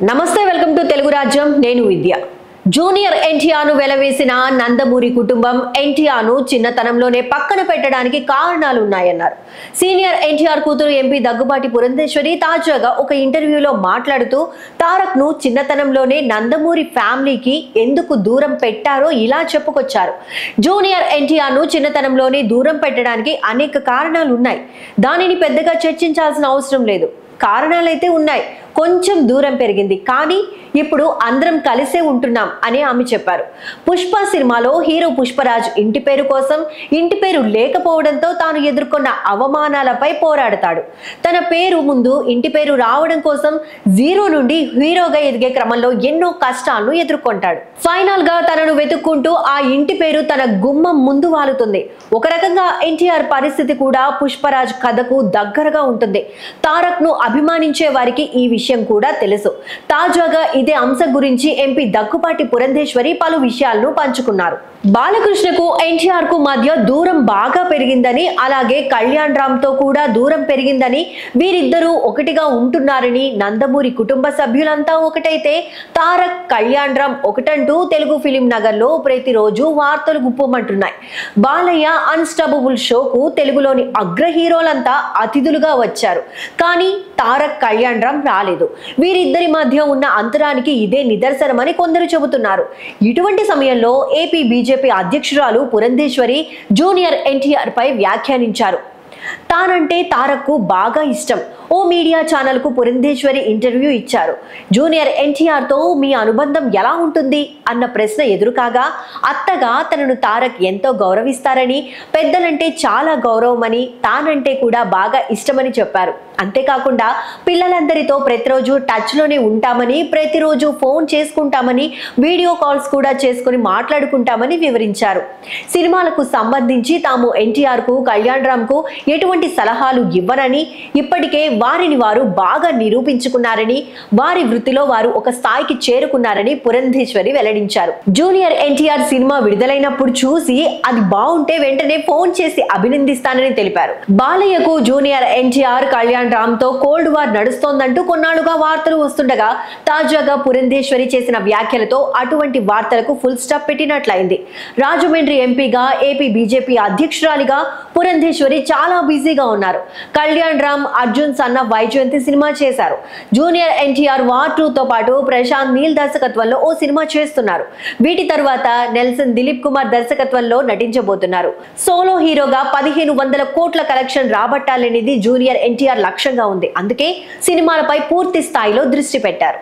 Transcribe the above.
నమస్తే welcome to Telugu రాజ్యం నేను విద్య జూనియర్ ఎన్టీఆర్ ను వెలవేసిన నందమూరి కుటుంబం ఎన్టీఆర్ ను చిన్నతనంలోనే పక్కన పెట్టడానికి కారణాలు ఉన్నాయన్నారు. సీనియర్ ఎన్టీఆర్ కూతురు ఎంపీ దగ్గుబాటి పురంధేశ్వరి తాజాగా ఒక ఇంటర్వ్యూలో మాట్లాడుతూ తారక్ ను చిన్నతనంలోనే నందమూరి ఫ్యామిలీకి ఎందుకు దూరం పెట్టారో ఇలా చెప్పుకొచ్చారు. జూనియర్ ఎన్టీఆర్ ను చిన్నతనంలోనే దూరం పెట్టడానికి అనేక కారణాలు ఉన్నాయి. దానిని పెద్దగా చర్చించాల్సిన అవసరం లేదు. కారణాలైతే ఉన్నాయి. కొంచెం దూరం పెరిగింది, కానీ ఇప్పుడు అందరం కలిసే ఉంటున్నాం అని ఆమె చెప్పారు. పుష్ప సినిమాలో హీరో పుష్పరాజ్ ఇంటి పేరు కోసం, ఇంటి పేరు లేకపోవడంతో తాను ఎదుర్కొన్న అవమానాలపై పోరాడతాడు. తన పేరు ముందు ఇంటి పేరు రావడం కోసం జీరో నుండి హీరోగా ఎదిగే క్రమంలో ఎన్నో కష్టాలను ఎదుర్కొంటాడు. ఫైనల్ గా తనను వెతుక్కుంటూ ఆ ఇంటి పేరు తన గుమ్మం ముందు వాలుతుంది. ఒక రకంగా ఎన్టీఆర్ పరిస్థితి కూడా పుష్పరాజ్ కథకు దగ్గరగా ఉంటుంది. తారక్ ను అభిమానించే వారికి ఈ విషయం కూడా తెలుసు. తాజాగా ఇదే అంశం గురించి ఎంపీ దగ్గుబాటి పురంధేశ్వరి పలు విషయాలను పంచుకున్నారు. బాలకృష్ణకు ఎన్టీఆర్ కు మధ్య దూరం బాగా పెరిగిందని, అలాగే కళ్యాణ్ రామ్ తో కూడా దూరం పెరిగిందని, వీరిద్దరూ ఒకటిగా ఉంటున్నారని, నందమూరి కుటుంబ సభ్యులంతా ఒకటైతే తారక్ కళ్యాణ్ రామ్ ఒకటంటూ తెలుగు ఫిలిం నగర్ లో ప్రతిరోజు వార్తలు గుప్పమంటున్నాయి. బాలయ్య అన్స్టాపబుల్ షోకు తెలుగులోని అగ్ర హీరోలంతా అతిథులుగా వచ్చారు, కానీ తారక్ కళ్యాణ్ రామ్ రాలేదు. వీరిద్దరి మధ్య ఉన్న అంతరానికి ఇదే నిదర్శనమని కొందరు చెబుతున్నారు. ఇటువంటి సమయంలో ఏపీ బీజేపీ అధ్యక్షురాలు పురంధేశ్వరి జూనియర్ ఎన్టీఆర్ పై వ్యాఖ్యానించారు. తానంటే తారక్ కు బాగా ఇష్టం. ఓ మీడియా ఛానల్ కు పురంధేశ్వరి ఇంటర్వ్యూ ఇచ్చారు. జూనియర్ ఎన్టీఆర్ తో మీ అనుబంధం ఎలా ఉంటుంది అన్న ప్రశ్న ఎదురుకాగా అత్తగా తనను తారక్ ఎంతో గౌరవిస్తారని, పెద్దలంటే చాలా గౌరవమని, తానంటే కూడా బాగా ఇష్టమని చెప్పారు. అంతేకాకుండా పిల్లలందరితో ప్రతిరోజు టచ్ లోనే ఉంటామని, ప్రతిరోజు ఫోన్ చేసుకుంటామని, వీడియో కాల్స్ కూడా చేసుకుని మాట్లాడుకుంటామని వివరించారు. సినిమాలకు సంబంధించి తాము ఎన్టీఆర్ కు కళ్యాణ్ రామ్ కు ఎటువంటి సలహాలు ఇవ్వనని, ఇప్పటికే వారిని వారు బాగా నిరూపించుకున్నారని, వారి వృత్తిలో వారు ఒక స్థాయికి చేరుకున్నారని పురంధేశ్వరి వెల్లడించారు. జూనియర్ ఎన్టీఆర్ సినిమా విడుదలైనప్పుడు చూసి అది బాగుంటే వెంటనే ఫోన్ చేసి అభినందిస్తానని తెలిపారు. బాలయ్యకు జూనియర్ ఎన్టీఆర్ కళ్యాణ్ రామ్ తో కోల్డ్ వార్ నడుస్తోందంటూ కొన్నాళ్లుగా వార్తలు వస్తుండగా తాజాగా పురంధేశ్వరి చేసిన వ్యాఖ్యలతో అటువంటి వార్తలకు ఫుల్ స్టాప్ పెట్టినట్లయింది. రాజమండ్రి ఎంపీగా, ఏపీ బీజేపీ అధ్యక్షురాలిగా పురంధేశ్వరి చాలా బిజీగా ఉన్నారు. కళ్యాణ్ రామ్, అర్జున్ సన్న వైజయంతి సినిమా చేశారు. జూనియర్ ఎన్టీఆర్ వార్ 2 తో పాటు ప్రశాంత్ నీల్ దర్శకత్వంలో ఓ సినిమా చేస్తున్నారు. వీటి తర్వాత నెల్సన్ దిలీప్ కుమార్ దర్శకత్వంలో నటించబోతున్నారు. సోలో హీరోగా 1500 కోట్ల కలెక్షన్ రాబట్టాలనేది జూనియర్ ఎన్టీఆర్ లక్ష్యంగా ఉంది. అందుకే సినిమాలపై పూర్తి స్థాయిలో దృష్టి పెట్టారు.